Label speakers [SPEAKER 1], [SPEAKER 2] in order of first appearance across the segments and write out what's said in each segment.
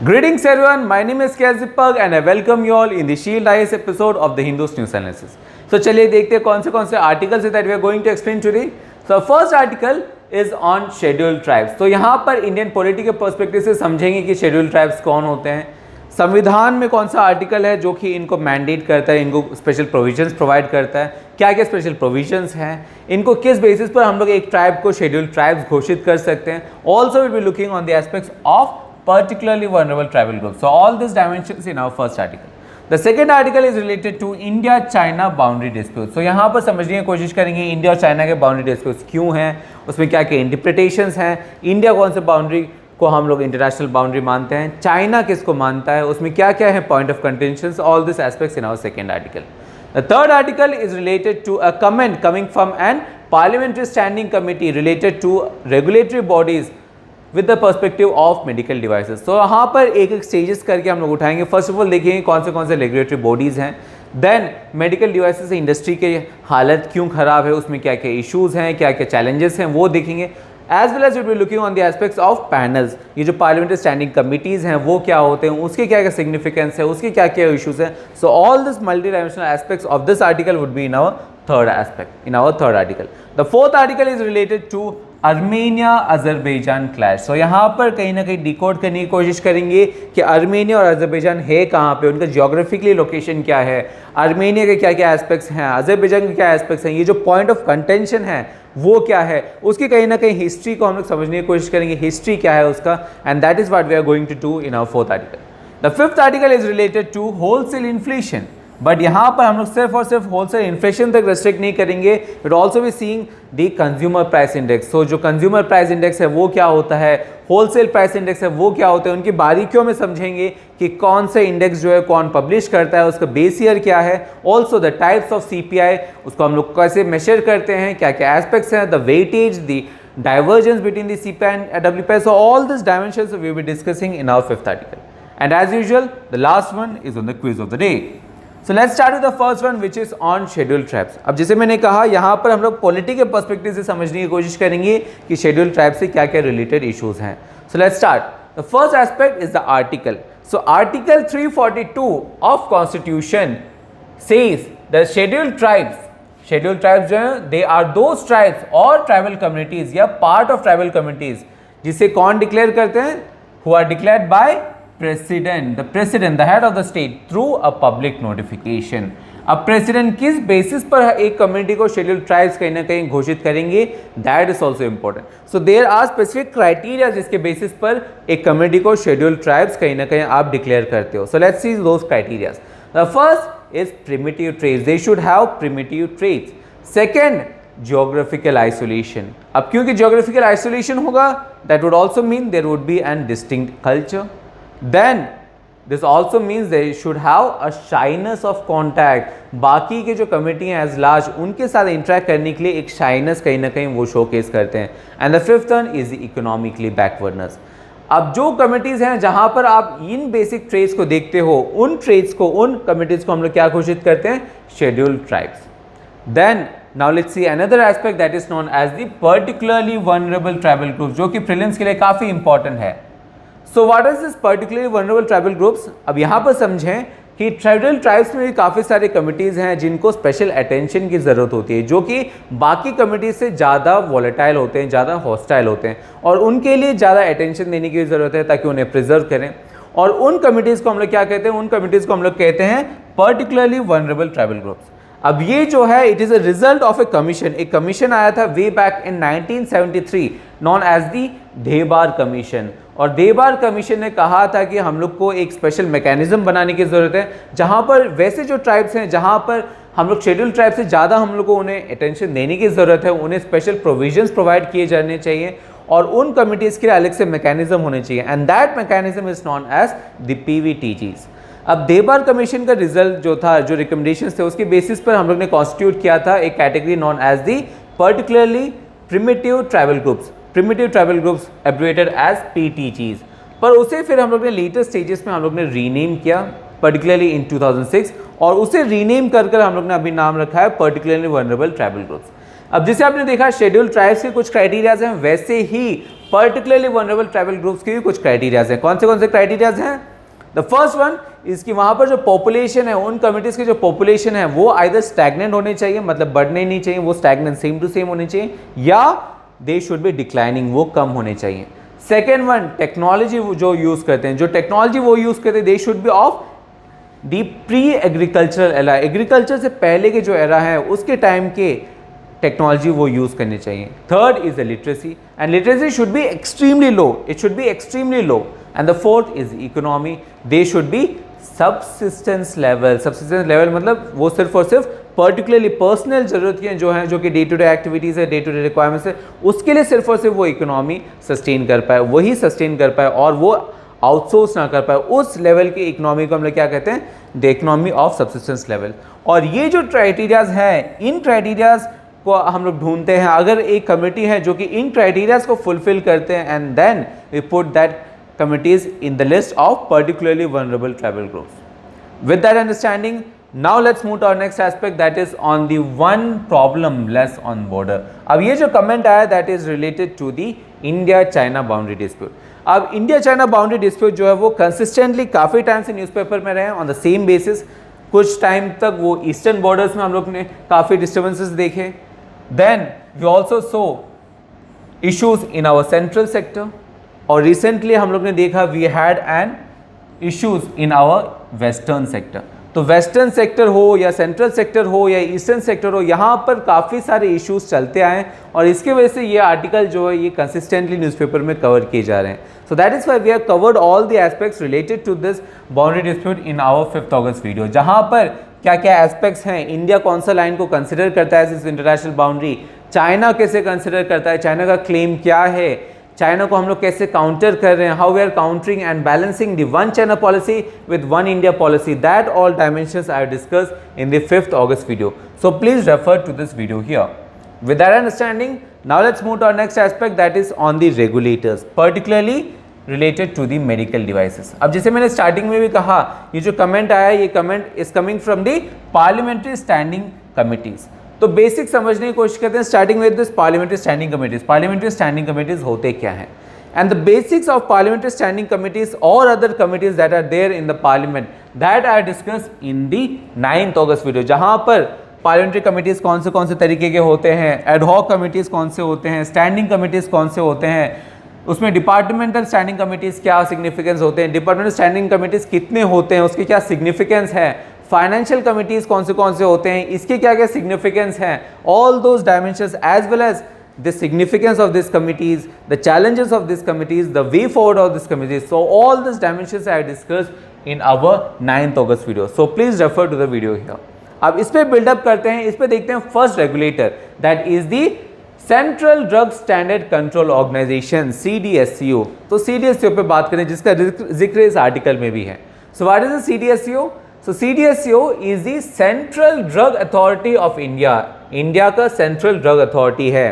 [SPEAKER 1] Greetings everyone, my name is KS Deepak and I welcome you all in the Shield IAS episode of the Hindus News Analysis. So चलिए देखते हैं कौन से articles है that we are going to explain today. So first article is on scheduled tribes. तो यहाँ पर Indian polity के पर्सपेक्टिव से समझेंगे कि scheduled tribes कौन होते हैं, संविधान में कौन सा आर्टिकल है जो कि इनको मैंडेट करता है, इनको स्पेशल प्रोविजंस प्रोवाइड करता है, क्या क्या स्पेशल प्रोविजंस हैं, इनको किस बेसिस पर हम लोग एक ट्राइब को शेड्यूल्ड ट्राइब्स घोषित कर सकते हैं. Also will be looking on the aspects of particularly vulnerable tribal groups. So all these dimensions in our first article. The second article is related to India-China boundary disputes. So यहाँ पर समझने की कोशिश करेंगे इंडिया और China के boundary disputes क्यों हैं, उसमें क्या क्या इंटरप्रिटेशंस हैं, इंडिया कौन से बाउंड्री को हम लोग इंटरनेशनल बाउंड्री मानते हैं, चाइना किसको मानता है, उसमें क्या क्या है point of contentions, all this aspects in our second article. The third article is related to a comment coming from an parliamentary standing committee related to regulatory bodies with the perspective of medical devices. तो यहाँ पर एक एक stages करके हम लोग उठाएंगे. First of all देखेंगे कौन से रेगुलेटरी बॉडीज़ हैं, देन मेडिकल डिवाइसेस इंडस्ट्री की हालत क्यों ख़राब है, उसमें क्या क्या इश्यूज़ हैं, क्या क्या चैलेंजेस हैं वो देखेंगे. As well as will be looking on the aspects of panels. ये जो पार्लियामेंट्री स्टैंडिंग कमिटीज़ हैं वो क्या होते हैं, उसके क्या क्या सिग्निफिकेंस है, उसके क्या क्या इशूज़ हैं. So all this multi dimensional aspects of this article would be in our third aspect, in our third article. The fourth article is related to Armenia Azerbaijan clash. So यहाँ पर कहीं ना कहीं डिकोड करने की कोशिश करेंगे कि अर्मेनिया और अजरबैजान है कहाँ पे, उनका जियोग्राफिकली लोकेशन क्या है, अर्मेनिया के क्या क्या एस्पेक्ट्स हैं, अजरबैजान के क्या एस्पेक्ट्स हैं, ये जो पॉइंट ऑफ कंटेंशन है वो क्या है, उसकी कहीं ना कहीं हिस्ट्री को हम लोग समझने की कोशिश करेंगे, हिस्ट्री क्या है उसका, and that is what we are going to do in our fourth article. The fifth article is related to wholesale inflation. But यहाँ पर हम लोग सिर्फ और सिर्फ होलसेल इन्फ्लेशन तक रेस्ट्रिक्ट नहीं करेंगे, बट ऑल्सो भी सीइंग दी कंज्यूमर प्राइस इंडेक्स. सो जो कंज्यूमर प्राइस इंडेक्स है वो क्या होता है, होलसेल प्राइस इंडेक्स है वो क्या होता है, उनकी बारीकियों में समझेंगे कि कौन सा इंडेक्स जो है कौन पब्लिश करता है, उसका बेस ईयर क्या है, also the types of CPI उसको हम लोग कैसे मेजर करते हैं, क्या क्या एस्पेक्ट्स हैं, the weightage, the divergence between the CPI and WPI. So all these dimensions we will be discussing in our fifth article. And as usual, the last one is on the quiz of the day. So let's start with the first one which is on scheduled tribes. अब जैसे मैंने कहा यहाँ पर हम लोग polity के perspective से समझने की कोशिश करेंगे कि scheduled tribes से क्या क्या रिलेटेड इश्यूज हैं. So let's start. The first aspect is the article. So article 342 of Constitution says the scheduled tribes जो हैं they are those tribes or tribal communities या part of tribal communities जिसे कौन declare करते हैं, who are declared by president, the head of the state through a public notification. अब president किस basis पर एक कम्युनिटी को शेड्यूल्ड ट्राइब्स कहीं ना कहीं घोषित करेंगे, that is also important. So there are specific criteria जिसके बेसिस पर एक कम्युनिटी को शेड्यूल्ड ट्राइब्स कहीं ना कहीं आप डिक्लेयर करते हो. So let's see those criterias. The first is primitive traits, they should have primitive traits. Second, geographical isolation. अब क्योंकि जियोग्राफिकल आइसोलेशन होगा that would also mean there would be an distinct culture. Then this also means they should have a shyness of contact. बाकी के जो community हैं as large उनके साथ interact करने के लिए एक शाइनेस कहीं ना कहीं वो शोकेस करते हैं. And the fifth one is economically backwardness. अब जो कम्युनिटीज़ हैं जहाँ पर आप इन बेसिक ट्रेड्स को देखते हो, उन ट्रेड्स को, उन कम्युनिटीज़ को हम लोग क्या घोषित करते हैं, scheduled tribes. Then now let's see another aspect that is known as the particularly vulnerable tribal groups, जो कि प्रीलिम्स के लिए काफ़ी इंपॉर्टेंट है. So what is this particularly vulnerable tribal groups. अब यहाँ पर समझें कि ट्राइबल ट्राइब्स में भी काफ़ी सारे कम्युनिटीज़ हैं जिनको स्पेशल अटेंशन की ज़रूरत होती है, जो कि बाकी कम्युनिटीज से ज़्यादा वॉलेटाइल होते हैं, ज़्यादा हॉस्टाइल होते हैं, और उनके लिए ज़्यादा अटेंशन देने की ज़रूरत है ताकि उन्हें प्रिजर्व करें. और उन कम्युनिटीज़ को हम लोग क्या कहते हैं, उन कम्युनिटीज़ को हम लोग कहते हैं पर्टिकुलरली वनरेबल ट्राइबल ग्रुप्स. अब ये जो है it is a result of a commission. एक कमीशन आया था way back in 1973 known as the Dhebar commission. और देबार कमीशन ने कहा था कि हम लोग को एक स्पेशल मैकेनिज्म बनाने की ज़रूरत है जहाँ पर वैसे जो ट्राइब्स हैं जहाँ पर हम लोग शेड्यूल्ड ट्राइब से ज़्यादा हम लोग को उन्हें अटेंशन देने की ज़रूरत है, उन्हें स्पेशल प्रोविजंस प्रोवाइड किए जाने चाहिए और उन कमिटीज़ के लिए अलग से मैकेनिज्म होने चाहिए. And that mechanism is known as the PVTGs. अब देबार कमीशन का रिजल्ट जो था, जो रिकमेंडेशंस थे, उसके बेसिस पर हम लोग ने कॉन्स्टिट्यूट किया था एक category known as the particularly primitive tribal groups, abbreviated as PTGs. पर उसे फिर हम लोग ने लेटर स्टेजेस में हम लोग ने रीनेम किया पर्टिकुलरली इन 2006, और उसे रीनेम कर हम लोग ने अभी नाम रखा है पर्टिकुलरली वनरेबल ट्राइबल ग्रुप्स. अब जैसे आपने देखा शेड्यूल्ड ट्राइब्स के कुछ क्राइटेरियाज हैं, वैसे ही पर्टिकुलरली वनरेबल ट्राइबल ग्रुप्स के भी कुछ क्राइटेरियाज हैं। कौन से क्राइटेरियाज हैं? द फर्स्ट वन इज कि वहाँ पर जो पॉपुलेशन है, उन कम्युनिटीज़ की जो पॉपुलेशन है वो आइदर स्टैग्नेंट होने चाहिए, मतलब बढ़ने नहीं चाहिए, वो स्टैग्नेंट सेम टू सेम होने चाहिए, या दे शुड बी डिक्लाइनिंग, वो कम होने चाहिए। सेकेंड वन, टेक्नोलॉजी जो यूज़ करते हैं, जो टेक्नोलॉजी वो यूज़ करते हैं, they should be of the pre agricultural era, agriculture से पहले के जो एरा है उसके टाइम के टेक्नोलॉजी वो यूज़ करनी चाहिए। Third is the literacy, and literacy should be extremely low, it should be extremely low. And the fourth is economy, they should be subsistence level. Subsistence level मतलब वो सिर्फ और सिर्फ पर्टिकुलरली पर्सनल ज़रूरतें जो हैं, जो कि डे टू डे एक्टिविटीज़ है, डे टू डे रिक्वायरमेंट्स है, उसके लिए सिर्फ और सिर्फ वो इकोनॉमी सस्टेन कर पाए, वही सस्टेन कर पाए और वो आउटसोर्स ना कर पाए। उस लेवल की इकोनॉमी को हम लोग क्या कहते हैं? The economy of subsistence level. और ये जो क्राइटेरियाज हैं, इन क्राइटेरियाज को हम लोग ढूंढते हैं। अगर एक कमिटी है जो कि इन क्राइटेरियाज को फुलफिल करते हैं, and then we put that committees in the list of particularly vulnerable tribal groups. With that understanding, now let's move to our next aspect, that is on the one problem less on border. अब ये जो comment आया that is related to the India-China boundary dispute. अब India-China boundary dispute जो है वो consistently काफ़ी time से न्यूज़पेपर में रहे on the same basis। कुछ टाइम तक वो ईस्टर्न बॉर्डर्स में हम लोग ने काफ़ी डिस्टर्बेंसेस देखे। Then we also saw issues in our central sector, और रिसेंटली हम लोग ने देखा we had an issues in our western sector. तो वेस्टर्न सेक्टर हो या सेंट्रल सेक्टर हो या ईस्टर्न सेक्टर हो, यहाँ पर काफ़ी सारे इश्यूज चलते आए और इसके वजह से ये आर्टिकल जो है ये कंसिस्टेंटली न्यूज़पेपर में कवर किए जा रहे हैं। So that is why we have covered all the aspects related to this boundary dispute in our 5 August video, जहाँ पर क्या क्या एस्पेक्ट्स हैं, इंडिया कौन सा लाइन को कंसिडर करता है इस इंटरनेशनल बाउंड्री, चाइना कैसे कंसिडर करता है, चाइना का क्लेम क्या है, चाइना को हम लोग कैसे काउंटर कर रहे हैं, how we are countering and balancing the one China policy with one India policy, that all dimensions I have discussed in the 5 August video. So please refer to this video here. With that understanding, now let's move to our next aspect, that is on the regulators, particularly related to the medical devices. अब जैसे मैंने starting में भी कहा, ये जो comment आया, ये comment is coming from the parliamentary standing committees. तो बेसिक समझने की कोशिश करते हैं starting with this parliamentary standing committees. Parliamentary standing committees होते क्या हैं, and the basics of parliamentary standing committees और other committees that are there in the parliament, that are discuss in the 9 अगस्त वीडियो, जहां पर पार्लियामेंट्री कमिटीज कौन से तरीके के होते हैं, एडहॉक कमिटीज कौन से होते हैं, स्टैंडिंग कमिटीज कौन से होते हैं, उसमें डिपार्टमेंटल स्टैंडिंग कमिटीज क्या सिग्निफिकेंस होते हैं, डिपार्टमेंटल स्टैंडिंग कमिटीज कितने होते हैं, उसके क्या सिग्निफिकेंस है, फाइनेंशियल कमिटीज कौन से होते हैं, इसके क्या क्या सिग्निफिकेंस हैं, all those dimensions as well as the significance of these committees, the challenges of these committees, the way forward of these committees. So all these dimensions I have discussed in our 9th August video. So please refer to the video here. अब इस पे buildup करते हैं, इस पे देखते हैं first regulator, that is the central drug standard control organisation, CDSCO। तो CDSCO पे बात करें जिसका जिक्र इस आर्टिकल में भी है। So what is the CDSCO? So CDSCO is the Central Drug Authority of India, India का सेंट्रल ड्रग अथॉरिटी है।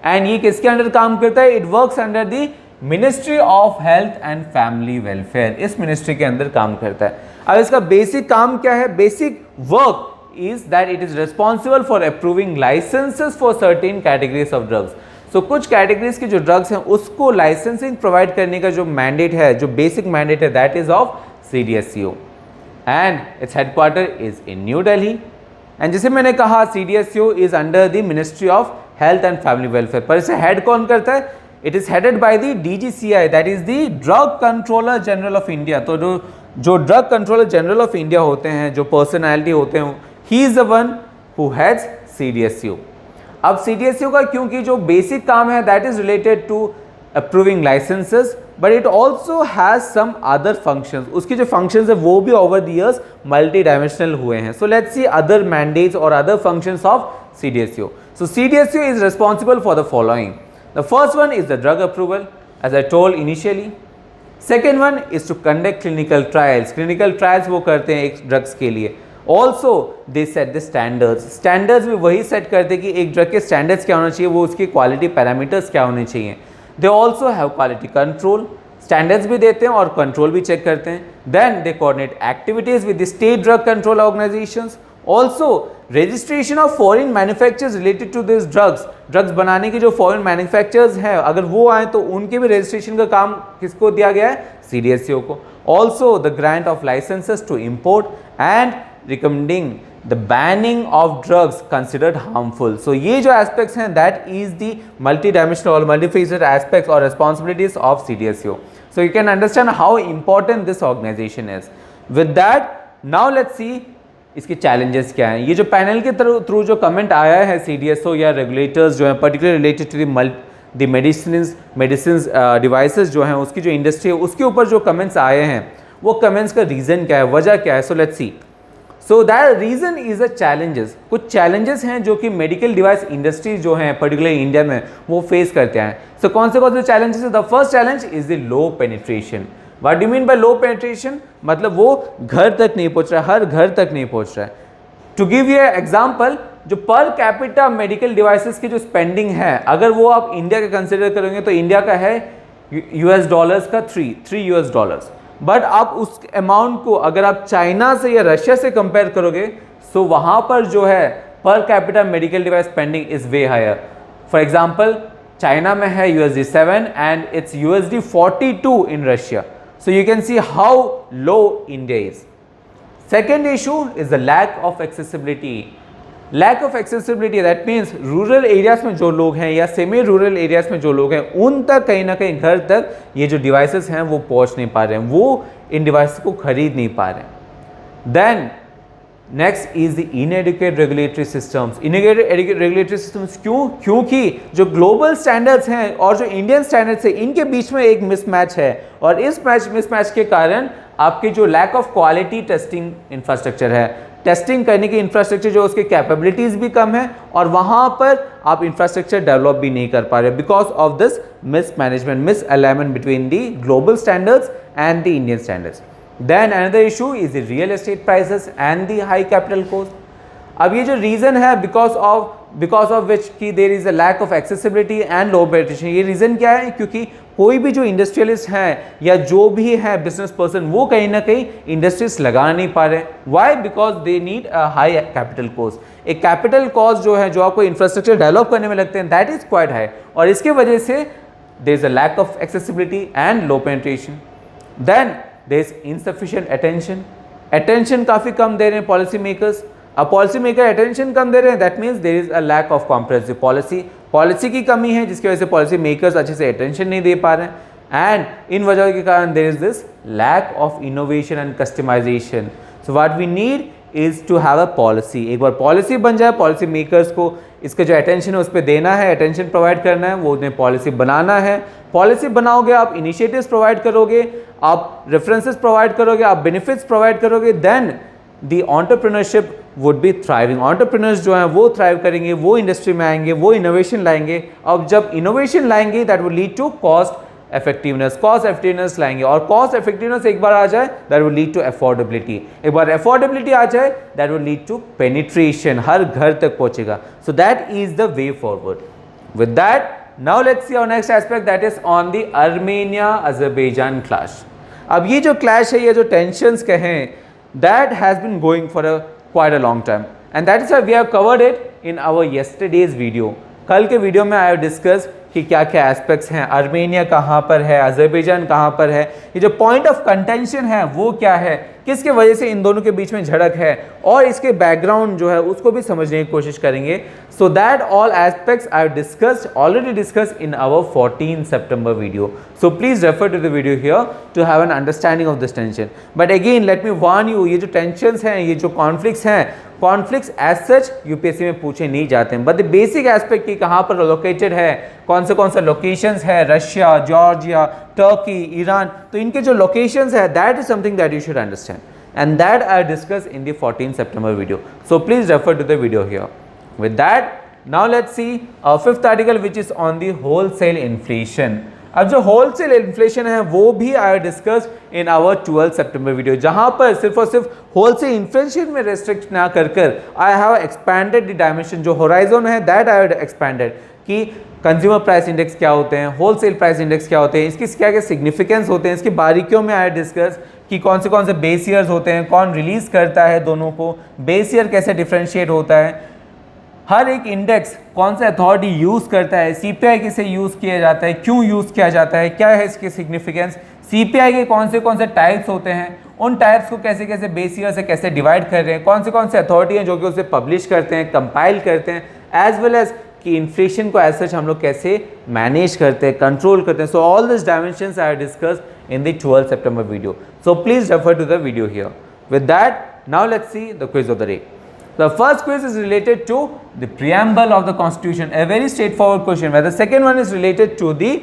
[SPEAKER 1] एंड ये किसके अंडर काम करता है? It works under the ministry of health and family welfare, इस मिनिस्ट्री के अंदर काम करता है। अब इसका बेसिक काम क्या है? Basic work is that it is responsible for approving licences for certain categories of drugs. So कुछ कैटेगरीज के जो ड्रग्स हैं उसको लाइसेंसिंग प्रोवाइड करने का जो मैंडेट है, जो बेसिक मैंडेट है, that is of CDSCO and its headquarter is in new Delhi. And जैसे मैंने कहा CDSCO is under the ministry of health and family welfare, पर इसे हेड कौन करता है? It is headed by the DGCI, that is the drug controller general of India. तो जो drug controller general of India होते हैं, जो पर्सनैलिटी होते हैं, he is the one who heads CDSCO। अब CDSCO का क्योंकि जो बेसिक काम है that is related to approving licences, but it also has some other functions. उसके जो फंक्शंस है वो भी over the years multi dimensional हुए हैं। So let's see other mandates और other functions of CDSCO. So CDSCO is responsible for the following. The first one is the drug approval, as I told initially. Second one is to conduct clinical trials. Clinical trials वो करते हैं एक drugs के लिए। Also they set the standards. Standards भी वही set करते हैं कि एक ड्रग के स्टैंडर्ड्स क्या होना चाहिए, वो उसकी क्वालिटी पैरामीटर्स क्या होने चाहिए। They also have quality control. Standards भी देते हैं और कंट्रोल भी चेक करते हैं। Then they coordinate activities with the state drug control organizations. Also registration of foreign manufacturers related to this drugs बनाने के जो फॉरेन मैन्युफैक्चरर्स हैं अगर वो आए तो उनके भी रजिस्ट्रेशन का काम किसको दिया गया है, CDSCO को। Also the grant of licences to import and recommending the banning of drugs considered harmful. So ये जो एस्पेक्ट्स हैं that is the multi dimensional और मल्टीफेसेटेड एस्पेक्ट्स और responsibilities of CDSCO। So you can understand how important this organisation is. With that now let's see इसके challenges क्या हैं। ये जो पैनल के थ्रू जो कमेंट आया है CDSCO या रेगुलेटर्स जो हैं particular related to the medicine devices जो हैं उसकी जो इंडस्ट्री है उसके ऊपर जो कमेंट्स आए हैं वो कमेंट्स का रीज़न क्या है, वजह क्या है। सो let's C. So that reason is a challenges, कुछ चैलेंजेस हैं जो कि मेडिकल डिवाइस इंडस्ट्री जो हैं पर्टिकुलर इंडिया में वो फेस करते हैं। सो कौन से चैलेंजेस है? The first challenge is the low penetration. What do mean by low penetration? मतलब वो घर तक नहीं पहुंच रहा है, हर घर तक नहीं पहुंच रहा है। टू गिव यू एग्जांपल, जो पर कैपिटा मेडिकल डिवाइसेस की जो स्पेंडिंग है अगर वो आप इंडिया का कंसिडर करेंगे तो इंडिया का है $3 का 3 US। बट आप उस अमाउंट को अगर आप चाइना से या रशिया से कंपेयर करोगे सो वहाँ पर जो है per capita medical device spending is way higher. For example China में है $7 and it's $42 in Russia. So you can see how low India is. Second issue is the lack of accessibility. Lack of accessibility that means rural areas में जो लोग हैं या semi rural areas में जो लोग हैं उन तक कहीं ना कहीं घर तक ये जो devices हैं वो पहुंच नहीं पा रहे हैं, वो इन devices को खरीद नहीं पा रहे हैं। Then next is the इनएडिक्वेट regulatory systems. इनएडिक्वेट regulatory systems क्यों? क्योंकि जो ग्लोबल स्टैंडर्ड्स हैं और जो इंडियन स्टैंडर्ड्स हैं इनके बीच में एक मिसमैच है और इस मिसमैच के कारण आपकी जो lack of quality testing infrastructure है, टेस्टिंग करने की इंफ्रास्ट्रक्चर जो उसके कैपेबिलिटीज़ भी कम है और वहाँ पर आप इंफ्रास्ट्रक्चर डेवलप भी नहीं कर पा रहे because of this mismanagement, misalignment between the global standards and the Indian standards. Then another issue is the real estate prices and the high capital cost. अब ये जो reason है because of which कि there is a lack of accessibility and low penetration, ये reason क्या है? क्योंकि कोई भी जो इंडस्ट्रियलिस्ट हैं या जो भी है बिजनेस पर्सन वो कहीं ना कहीं इंडस्ट्रीज लगा नहीं पा रहे। Why? Because they need a high capital cost. एक कैपिटल कॉस्ट जो है जो आपको इंफ्रास्ट्रक्चर डेवलप करने में लगते हैं दैट इज क्वाइट हाई और इसके वजह से there is a lack of accessibility and low penetration. Then there is insufficient attention काफ़ी कम दे रहे हैं पॉलिसी मेकर्स। अब पॉलिसी मेकर अटेंशन कम दे रहे हैं that means there is a lack of comprehensive policy की कमी है जिसकी वजह से पॉलिसी मेकर्स अच्छे से अटेंशन नहीं दे पा रहे हैं एंड इन वजह के कारण there is this lack of innovation and customisation. So what we need is to have a policy. एक बार पॉलिसी बन जाए, पॉलिसी मेकर्स को इसका जो अटेंशन है उस पर देना है, अटेंशन प्रोवाइड करना है, वो उन्हें पॉलिसी बनाना है। पॉलिसी बनाओगे आप, इनिशिएटिव्स प्रोवाइड करोगे, आप रेफरेंसेस प्रोवाइड करोगे, आप बेनिफिट्स प्रोवाइड करोगे, then the entrepreneurship would be thriving. Entrepreneurs जो हैं वो थ्राइव करेंगे, वो इंडस्ट्री में आएंगे, वो इनोवेशन लाएंगे। अब जब इनोवेशन लाएंगे that will lead to cost effectiveness लाएंगे और कॉस्ट इफेक्टिवनेस एक बार आ जाए that will lead to affordability. एक बार अफोर्डेबिलिटी आ जाए that will lead to penetration, हर घर तक पहुंचेगा। So that is the way forward. With that now let's see our next aspect that is on the Armenia Azerbaijan clash. अब ये जो क्लैश है, ये जो टेंशंस कहें, that has been going for quite a long time and that is why we have covered it in our yesterday's video। कल के video में I have discussed कि क्या क्या एस्पेक्ट्स हैं, आर्मेनिया कहाँ पर है, अज़रबैजान कहाँ पर है, ये जो पॉइंट ऑफ कंटेंशन है वो क्या है, किसके वजह से इन दोनों के बीच में झड़क है और इसके बैकग्राउंड जो है उसको भी समझने की कोशिश करेंगे। So that all aspects I have already discussed in our 14 September video. So please refer to the video here to have an understanding of this tension. But again let me warn you, ये जो tensions हैं, ये जो conflicts हैं, conflicts as such UPSC में पूछे नहीं जाते हैं, बट द बेसिक एस्पेक्ट की कहाँ पर लोकेटेड है, कौन से लोकेशंस है, रशिया, जॉर्जिया, टर्की, ईरान, तो इनके जो लोकेशंस है that is something that you should understand and that I discussed in the 14 September video. So please refer to the video here. With that, now let's see our fifth article which is on the wholesale inflation. अब जो wholesale inflation है वो भी I discuss in our 12 September video, जहाँ पर सिर्फ और सिर्फ होलसेल इन्फ्लेशन में रेस्ट्रिक्ट ना कर I have expanded the dimension, जो होराइजन है दैट आई हैव एक्सपैंडेड कि कंज्यूमर प्राइस इंडेक्स क्या होते हैं, होलसेल प्राइस इंडेक्स क्या होते हैं, इसकी क्या क्या सिग्निफिकेंस होते हैं, इसकी बारीकियों में आया डिस्कस कि कौन से बेस ईयर्स होते हैं, कौन रिलीज़ करता है दोनों को, बेस ईयर कैसे डिफ्रेंशिएट होता है, हर एक इंडेक्स कौन सा अथॉरिटी यूज़ करता है, सीपीआई किसे यूज़ किया जाता है, क्यों यूज़ किया जाता है, क्या है इसकी सिग्निफिकेंस, सीपीआई के कौन से टाइप्स होते हैं, उन टाइप्स को कैसे कैसे बेस ईयर से कैसे डिवाइड कर रहे हैं, कौन से अथॉरिटी हैं जो कि उसे पब्लिश करते हैं, कंपाइल करते हैं, एज वेल एज कि इन्फ्लेशन को एज सच हम लोग कैसे मैनेज करते हैं, कंट्रोल करते हैं. So all this dimensions I discussed in the 12th September video. So please refer to the video here. With that, now let's see the quiz of the day. The first quiz is related to the preamble of the constitution, a very straightforward question, where the second one is related to the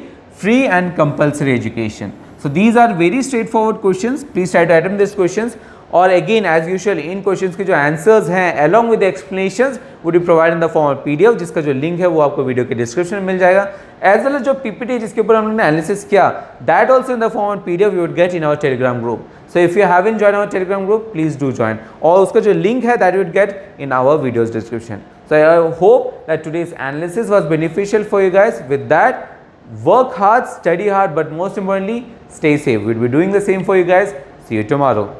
[SPEAKER 1] free and compulsory education. So these are very straightforward questions. Please try to attempt these questions. और again as usual इन questions के जो answers हैं along with explanations would be provide in the form of PDF, जिसका जो link है वो आपको video के डिस्क्रिप्शन में मिल जाएगा. एज वेल एज जो पीपीटी जिसके ऊपर हम लोगों ने एनालिसिस किया, that also in the form of PDF you would get in our Telegram group. So if you haven't join our Telegram group, please do join. और उसका जो लिंक है that you would get in our videos description. So I hope that today's analysis was beneficial for you guys. With that, work hard, study hard, but most importantly, stay safe. We'll be doing the same for you guys. See you tomorrow.